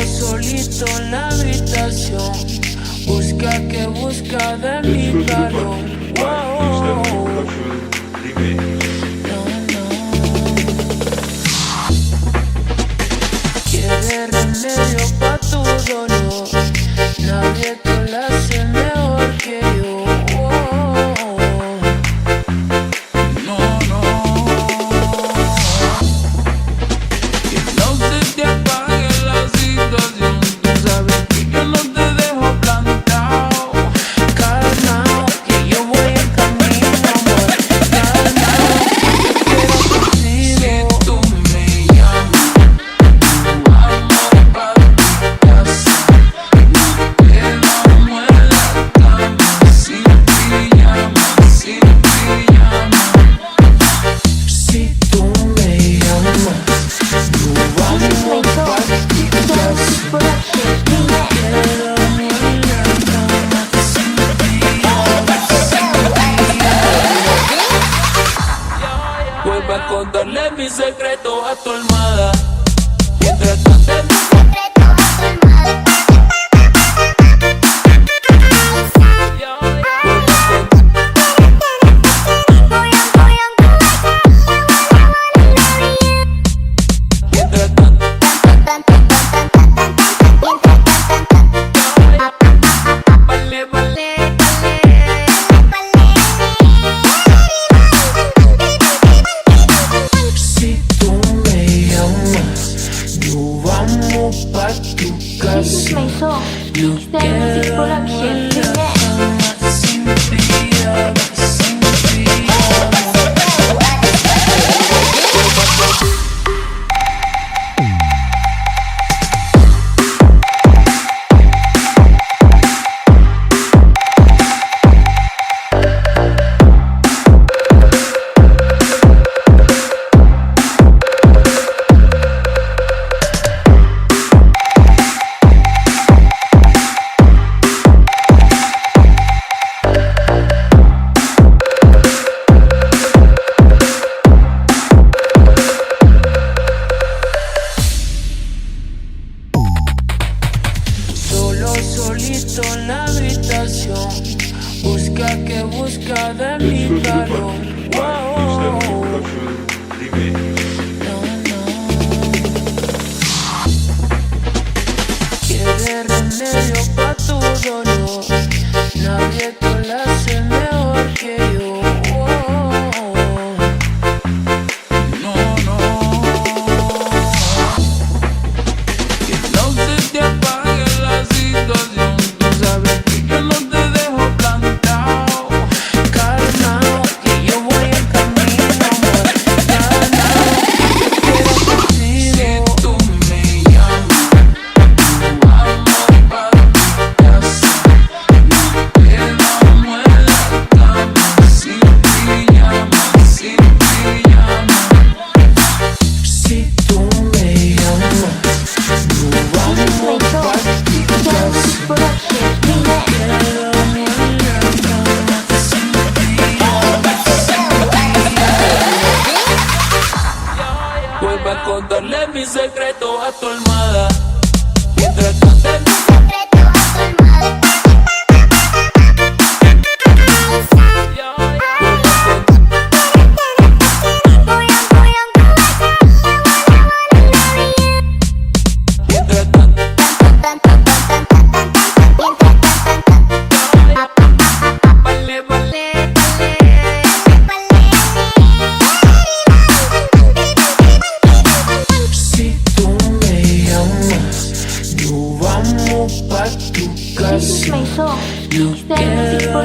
solito en la habitación. Busca que busca de mi calor. Wow. Quiere remedio pa' tu dolor. Nadie te lo hace mejor que yo. Vuelva a contarle mis secretos a tu almohada. Mientras tanto pa' tu casa. No quiero volver a la cama sin pijama, sin pijama. Solito en la habitación, busca que busca de mi calor. Wow. Quiere remedio pa' tu dolor. Nadie te lo hace mejor que yo. Vuelva a contarle mis secretos a tu almohada. Mientras tanto pa' tu casa. No quiero